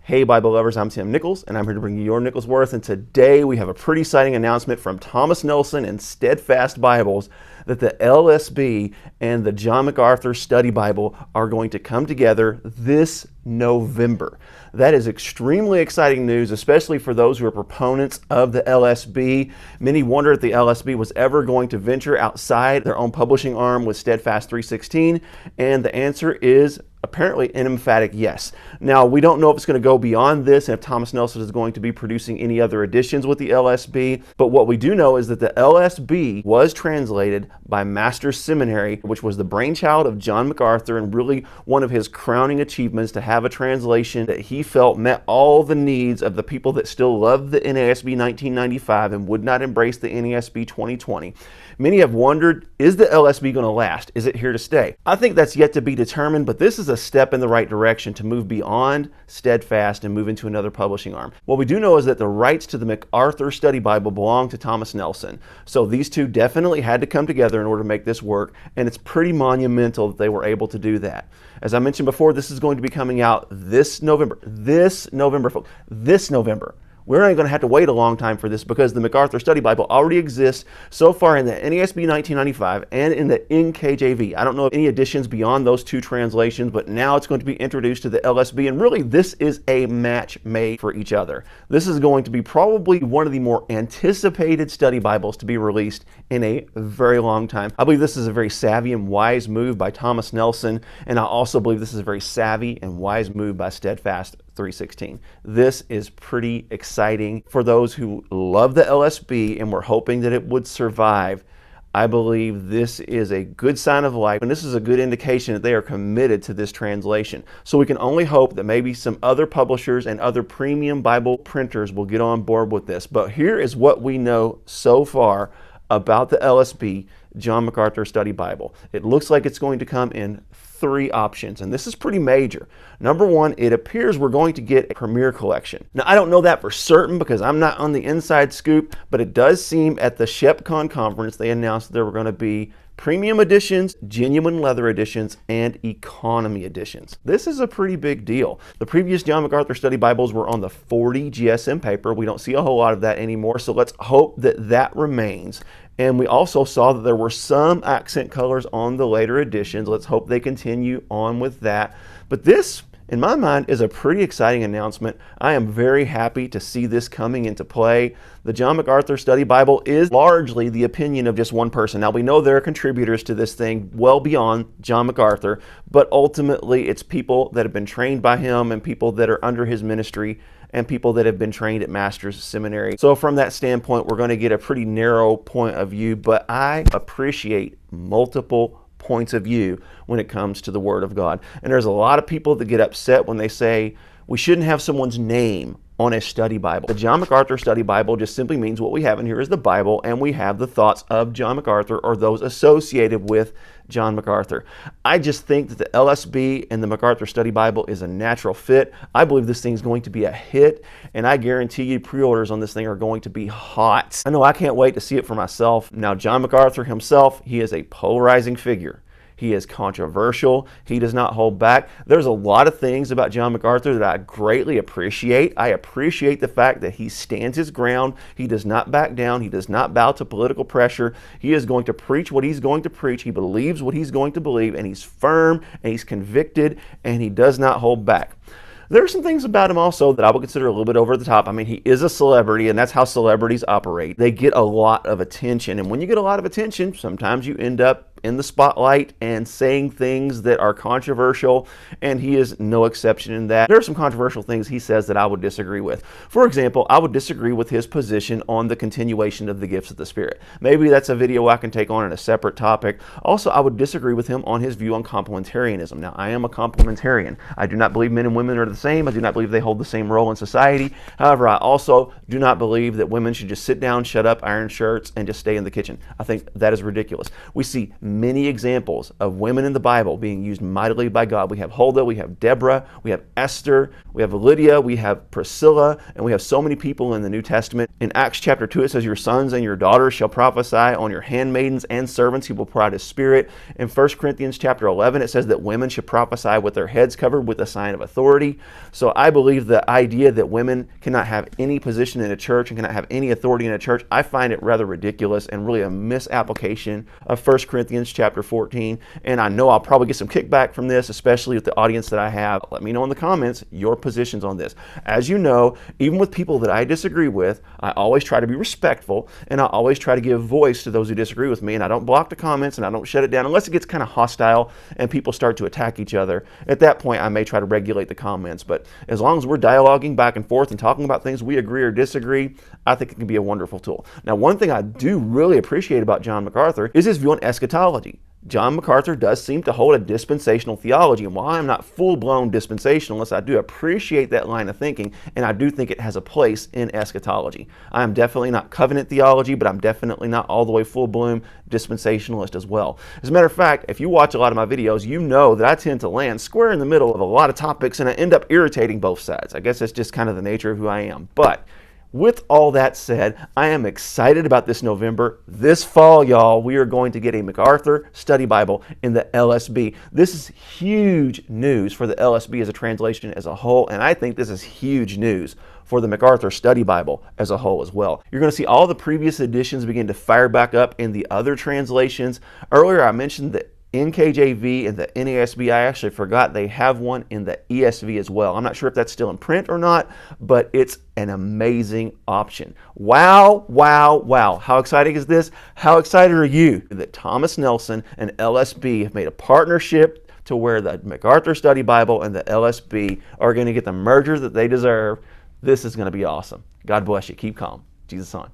Hey Bible lovers, I'm Tim Nichols, and I'm here to bring you your Nichols Worth. And today we have a pretty exciting announcement from Thomas Nelson and Steadfast Bibles that the LSB and the John MacArthur Study Bible are going to come together this November. That is extremely exciting news, especially for those who are proponents of the LSB. Many wondered if the LSB was ever going to venture outside their own publishing arm with Steadfast 316, and the answer is apparently an emphatic yes. Now, we don't know if it's going to go beyond this and if Thomas Nelson is going to be producing any other editions with the LSB, but what we do know is that the LSB was translated by Master's Seminary, which was the brainchild of John MacArthur and really one of his crowning achievements to have a translation that he felt met all the needs of the people that still loved the NASB 1995 and would not embrace the NASB 2020. Many have wondered, is the LSB going to last? Is it here to stay? I think that's yet to be determined, but this is a step in the right direction to move beyond Steadfast and move into another publishing arm. What we do know is that the rights to the MacArthur Study Bible belong to Thomas Nelson. So these two definitely had to come together in order to make this work, and it's pretty monumental that they were able to do that. As I mentioned before, this is going to be coming out this November. This November, folks. This November. We're not going to have to wait a long time for this because the MacArthur Study Bible already exists so far in the NASB 1995 and in the NKJV. I don't know of any additions beyond those two translations, but now it's going to be introduced to the LSB, and really this is a match made for each other. This is going to be probably one of the more anticipated study Bibles to be released in a very long time. I believe this is a very savvy and wise move by Thomas Nelson, and I also believe this is a very savvy and wise move by Steadfast 316. This is pretty exciting for those who love the LSB and were hoping that it would survive. I believe this is a good sign of life, and this is a good indication that they are committed to this translation. So we can only hope that maybe some other publishers and other premium Bible printers will get on board with this. But here is what we know so far about the LSB John MacArthur Study Bible. It looks like it's going to come in three options, and this is pretty major. Number one, it appears we're going to get a Premier Collection. Now, I don't know that for certain because I'm not on the inside scoop, but it does seem at the ShepCon conference they announced there were going to be premium editions, genuine leather editions, and economy editions. This is a pretty big deal. The previous John MacArthur Study Bibles were on the 40 GSM paper. We don't see a whole lot of that anymore, so let's hope that that remains. And we also saw that there were some accent colors on the later editions. Let's hope they continue on with that. But this, in my mind, is a pretty exciting announcement. I am very happy to see this coming into play. The John MacArthur Study Bible is largely the opinion of just one person. Now, we know there are contributors to this thing well beyond John MacArthur, but ultimately it's people that have been trained by him and people that are under his ministry and people that have been trained at Master's Seminary. So from that standpoint, we're going to get a pretty narrow point of view, but I appreciate multiple points of view when it comes to the Word of God. And there's a lot of people that get upset when they say we shouldn't have someone's name on a study Bible. The John MacArthur Study Bible just simply means what we have in here is the Bible, and we have the thoughts of John MacArthur or those associated with John MacArthur. I just think that the LSB and the MacArthur Study Bible is a natural fit. I believe this thing's going to be a hit, and I guarantee you pre-orders on this thing are going to be hot. I know I can't wait to see it for myself. Now, John MacArthur himself, he is a polarizing figure. He is controversial. He does not hold back. There's a lot of things about John MacArthur that I greatly appreciate. I appreciate the fact that he stands his ground. He does not back down. He does not bow to political pressure. He is going to preach what he's going to preach. He believes what he's going to believe, and he's firm, and he's convicted, and he does not hold back. There are some things about him also that I would consider a little bit over the top. I mean, he is a celebrity, and that's how celebrities operate. They get a lot of attention, and when you get a lot of attention, sometimes you end up in the spotlight and saying things that are controversial, and he is no exception in that. There are some controversial things he says that I would disagree with. For example, I would disagree with his position on the continuation of the gifts of the Spirit. Maybe that's a video I can take on in a separate topic. Also, I would disagree with him on his view on complementarianism. Now, I am a complementarian. I do not believe men and women are the same. I do not believe they hold the same role in society. However, I also do not believe that women should just sit down, shut up, iron shirts, and just stay in the kitchen. I think that is ridiculous. We see many examples of women in the Bible being used mightily by God. We have Huldah, we have Deborah, we have Esther, we have Lydia, we have Priscilla, and we have so many people in the New Testament. In Acts chapter 2, it says, your sons and your daughters shall prophesy, on your handmaidens and servants he will pour out his Spirit. In 1 Corinthians chapter 11, it says that women should prophesy with their heads covered with a sign of authority. So I believe the idea that women cannot have any position in a church and cannot have any authority in a church, I find it rather ridiculous and really a misapplication of 1 Corinthians chapter 14. And I know I'll probably get some kickback from this, especially with the audience that I have. Let me know in the comments your positions on this. As you know, even with people that I disagree with, I always try to be respectful, and I always try to give voice to those who disagree with me, and I don't block the comments and I don't shut it down unless it gets kind of hostile and people start to attack each other. At that point, I may try to regulate the comments, but as long as we're dialoguing back and forth and talking about things we agree or disagree, I think it can be a wonderful tool. Now, one thing I do really appreciate about John MacArthur is his view on eschatology. John MacArthur does seem to hold a dispensational theology, and while I'm not full-blown dispensationalist, I do appreciate that line of thinking, and I do think it has a place in eschatology. I am definitely not covenant theology, but I'm definitely not all the way full-blown dispensationalist as well. As a matter of fact, if you watch a lot of my videos, you know that I tend to land square in the middle of a lot of topics, and I end up irritating both sides. I guess that's just kind of the nature of who I am. But with all that said, I am excited about this November. This fall, y'all, we are going to get a MacArthur Study Bible in the LSB. This is huge news for the LSB as a translation as a whole, and I think this is huge news for the MacArthur Study Bible as a whole as well. You're going to see all the previous editions begin to fire back up in the other translations. Earlier, I mentioned that NKJV and the NASB, I actually forgot they have one in the ESV as well. I'm not sure if that's still in print or not, but it's an amazing option. Wow, wow, wow. How exciting is this? How excited are you that Thomas Nelson and LSB have made a partnership to where the MacArthur Study Bible and the LSB are going to get the merger that they deserve? This is going to be awesome. God bless you. Keep calm. Jesus on.